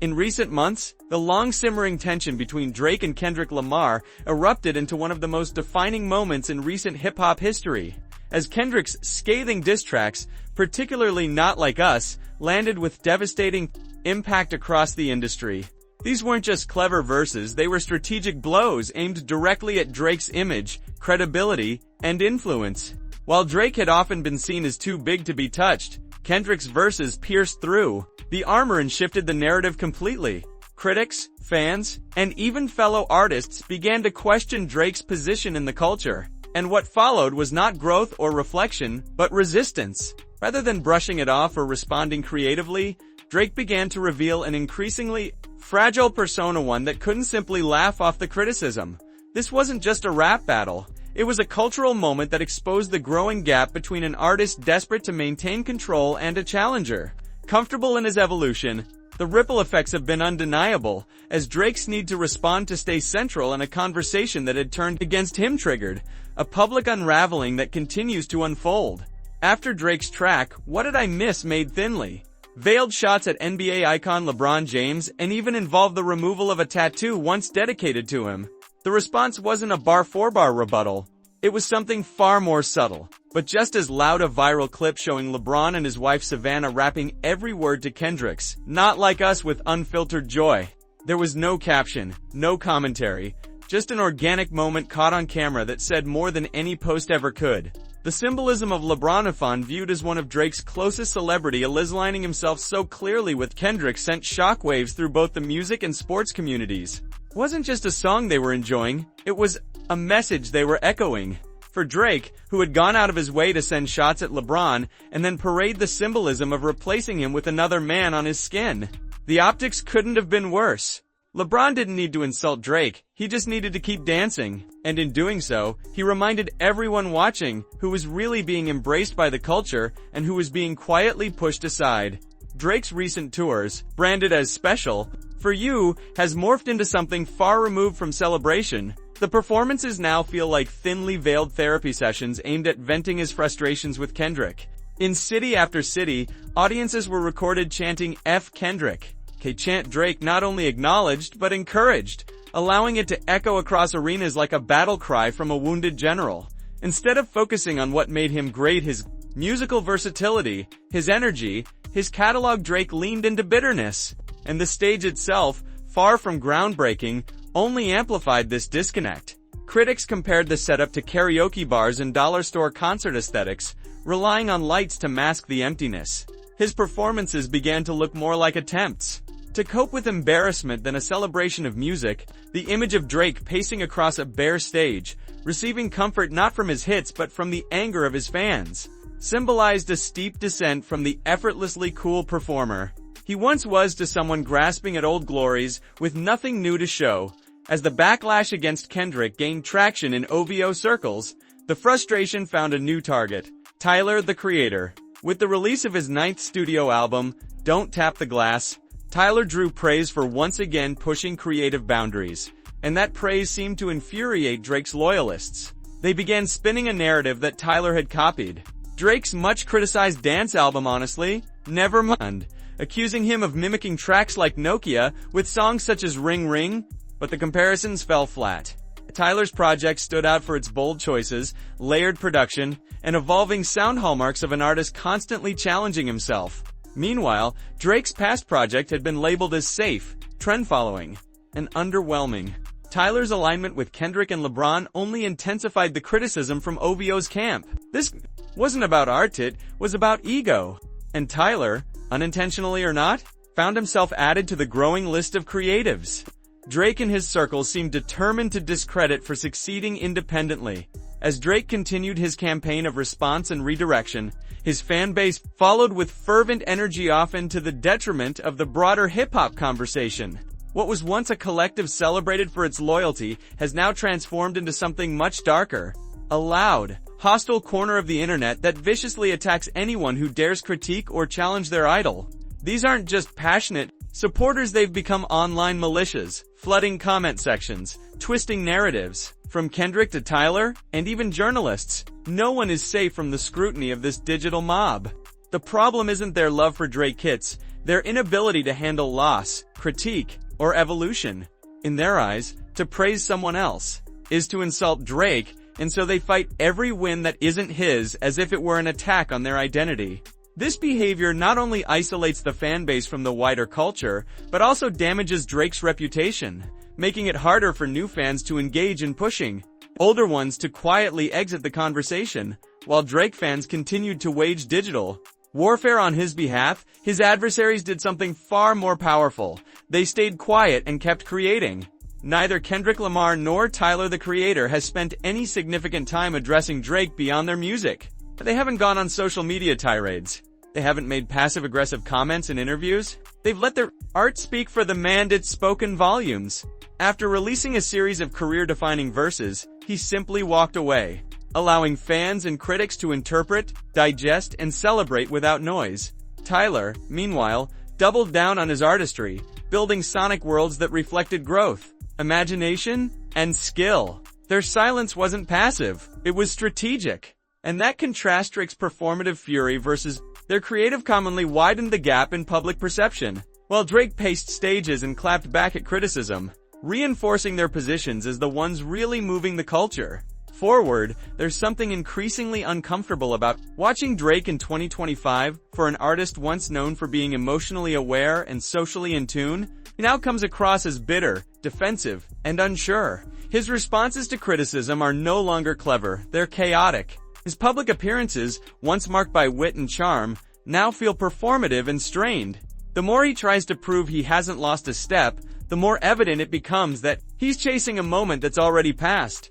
In recent months, the long-simmering tension between Drake and Kendrick Lamar erupted into one of the most defining moments in recent hip-hop history, as Kendrick's scathing diss tracks, particularly Not Like Us, landed with devastating impact across the industry. These weren't just clever verses, they were strategic blows aimed directly at Drake's image, credibility, and influence. While Drake had often been seen as too big to be touched, Kendrick's verses pierced through the armor and shifted the narrative completely. Critics, fans, and even fellow artists began to question Drake's position in the culture. And what followed was not growth or reflection, but resistance. Rather than brushing it off or responding creatively, Drake began to reveal an increasingly fragile persona, one that couldn't simply laugh off the criticism. This wasn't just a rap battle. It was a cultural moment that exposed the growing gap between an artist desperate to maintain control and a challenger comfortable in his evolution. The ripple effects have been undeniable, as Drake's need to respond to stay central in a conversation that had turned against him triggered a public unraveling that continues to unfold. After Drake's track, What Did I Miss, made thinly veiled shots at NBA icon LeBron James and even involved the removal of a tattoo once dedicated to him, the response wasn't a bar-for-bar rebuttal. It was something far more subtle, but just as loud. A viral clip showing LeBron and his wife Savannah rapping every word to Kendrick's Not Like Us with unfiltered joy. There was no caption, no commentary, just an organic moment caught on camera that said more than any post ever could. The symbolism of LeBronifon, viewed as one of Drake's closest celebrity, aligning himself so clearly with Kendrick, sent shockwaves through both the music and sports communities. It wasn't just a song they were enjoying, it was a message they were echoing. For Drake, who had gone out of his way to send shots at LeBron and then parade the symbolism of replacing him with another man on his skin, the optics couldn't have been worse. LeBron didn't need to insult Drake, he just needed to keep dancing. And in doing so, he reminded everyone watching who was really being embraced by the culture and who was being quietly pushed aside. Drake's recent tours, branded as special for you, has morphed into something far removed from celebration. The performances now feel like thinly veiled therapy sessions aimed at venting his frustrations with Kendrick. In city after city, audiences were recorded chanting F Kendrick. Chant Drake not only acknowledged but encouraged, allowing it to echo across arenas like a battle cry from a wounded general. Instead of focusing on what made him great, his musical versatility, his energy, his catalog, Drake leaned into bitterness. And the stage itself, far from groundbreaking, only amplified this disconnect. Critics compared the setup to karaoke bars and dollar store concert aesthetics, relying on lights to mask the emptiness. His performances began to look more like attempts to cope with embarrassment than a celebration of music. The image of Drake pacing across a bare stage, receiving comfort not from his hits but from the anger of his fans, symbolized a steep descent from the effortlessly cool performer he once was to someone grasping at old glories with nothing new to show. As the backlash against Kendrick gained traction in OVO circles, the frustration found a new target: Tyler, the Creator. With the release of his 9th studio album, Don't Tap the Glass, Tyler drew praise for once again pushing creative boundaries, and that praise seemed to infuriate Drake's loyalists. They began spinning a narrative that Tyler had copied Drake's much-criticized dance album, honestly, Nevermind, accusing him of mimicking tracks like Nokia with songs such as Ring Ring, but the comparisons fell flat. Tyler's project stood out for its bold choices, layered production, and evolving sound, hallmarks of an artist constantly challenging himself. Meanwhile, Drake's past project had been labeled as safe, trend-following, and underwhelming. Tyler's alignment with Kendrick and LeBron only intensified the criticism from OVO's camp. This wasn't about art, it was about ego. And Tyler, unintentionally or not, found himself added to the growing list of creatives Drake and his circle seemed determined to discredit for succeeding independently. As Drake continued his campaign of response and redirection, his fan base followed with fervent energy, often to the detriment of the broader hip-hop conversation. What was once a collective celebrated for its loyalty has now transformed into something much darker. A loud, hostile corner of the internet that viciously attacks anyone who dares critique or challenge their idol. These aren't just passionate supporters, they've become online militias, flooding comment sections, twisting narratives. From Kendrick to Tyler, and even journalists, no one is safe from the scrutiny of this digital mob. The problem isn't their love for Drake hits, their inability to handle loss, critique, or evolution. In their eyes, to praise someone else is to insult Drake, and so they fight every win that isn't his as if it were an attack on their identity. This behavior not only isolates the fanbase from the wider culture, but also damages Drake's reputation, making it harder for new fans to engage in pushing older ones to quietly exit the conversation. While Drake fans continued to wage digital warfare on his behalf, his adversaries did something far more powerful. They stayed quiet and kept creating. Neither Kendrick Lamar nor Tyler the Creator has spent any significant time addressing Drake beyond their music. They haven't gone on social media tirades. They haven't made passive-aggressive comments in interviews. They've let their art speak for the man. It's spoken volumes. After releasing a series of career-defining verses, he simply walked away, allowing fans and critics to interpret, digest, and celebrate without noise. Tyler, meanwhile, doubled down on his artistry, building sonic worlds that reflected growth, imagination, and skill. Their silence wasn't passive, it was strategic. And that contrasts Drake's performative fury versus their creative commonly widened the gap in public perception, while Drake paced stages and clapped back at criticism, reinforcing their positions as the ones really moving the culture forward. There's something increasingly uncomfortable about watching Drake in 2025. For an artist once known for being emotionally aware and socially in tune, he now comes across as bitter, defensive, and unsure. His responses to criticism are no longer clever, they're chaotic. His public appearances, once marked by wit and charm, now feel performative and strained. The more he tries to prove he hasn't lost a step, the more evident it becomes that he's chasing a moment that's already passed.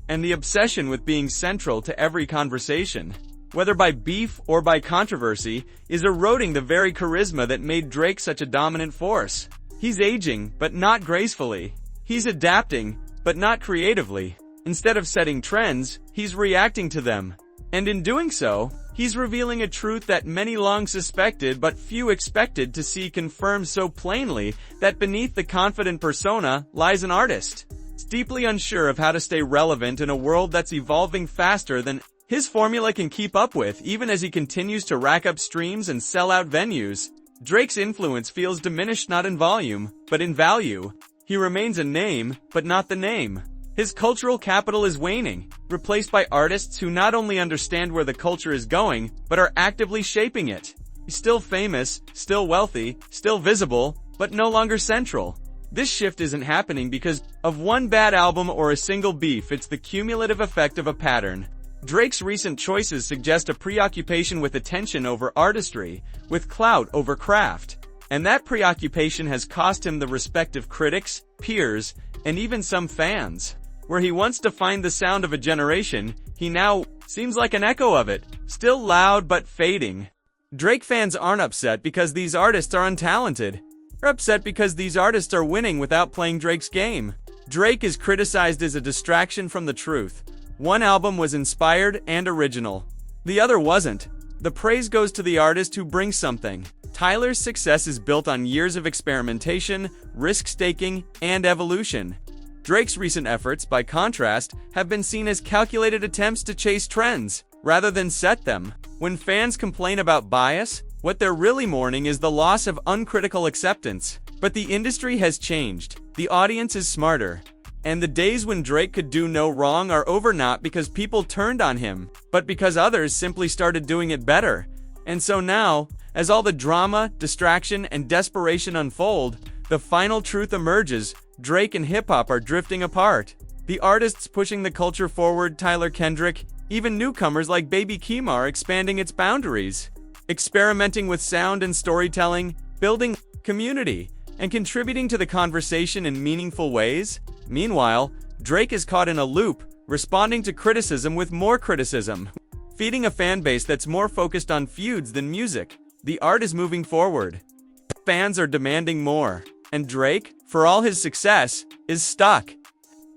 And the obsession with being central to every conversation, whether by beef or by controversy, is eroding the very charisma that made Drake such a dominant force. He's aging, but not gracefully. He's adapting, but not creatively. Instead of setting trends, he's reacting to them. And in doing so, he's revealing a truth that many long suspected but few expected to see confirmed so plainly, that beneath the confident persona lies an artist, deeply unsure of how to stay relevant in a world that's evolving faster than his formula can keep up with. Even as he continues to rack up streams and sell out venues, Drake's influence feels diminished not in volume, but in value. He remains a name, but not the name. His cultural capital is waning, replaced by artists who not only understand where the culture is going, but are actively shaping it. He's still famous, still wealthy, still visible, but no longer central. This shift isn't happening because of one bad album or a single beef. It's the cumulative effect of a pattern. Drake's recent choices suggest a preoccupation with attention over artistry, with clout over craft. And that preoccupation has cost him the respect of critics, peers, and even some fans. Where he once defined the sound of a generation, he now seems like an echo of it, still loud but fading. Drake fans aren't upset because these artists are untalented. They're upset because these artists are winning without playing Drake's game. Drake is criticized as a distraction from the truth. One album was inspired and original. The other wasn't. The praise goes to the artist who brings something. Tyler's success is built on years of experimentation, risk-taking, and evolution. Drake's recent efforts, by contrast, have been seen as calculated attempts to chase trends, rather than set them. When fans complain about bias, what they're really mourning is the loss of uncritical acceptance. But the industry has changed. The audience is smarter. And the days when Drake could do no wrong are over, not because people turned on him, but because others simply started doing it better. And so now, as all the drama, distraction, and desperation unfold, the final truth emerges. Drake and hip-hop are drifting apart. The artists pushing the culture forward, Tyler, Kendrick, even newcomers like Baby Keem, are expanding its boundaries, experimenting with sound and storytelling, building community, and contributing to the conversation in meaningful ways. Meanwhile, Drake is caught in a loop, responding to criticism with more criticism, feeding a fan base that's more focused on feuds than music. The art is moving forward. Fans are demanding more. And Drake, for all his success, is stuck.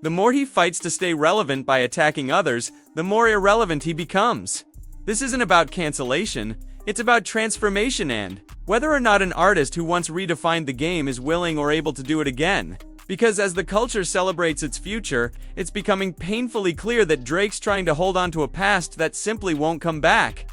The more he fights to stay relevant by attacking others, the more irrelevant he becomes. This isn't about cancellation, it's about transformation and whether or not an artist who once redefined the game is willing or able to do it again. Because as the culture celebrates its future, it's becoming painfully clear that Drake's trying to hold on to a past that simply won't come back.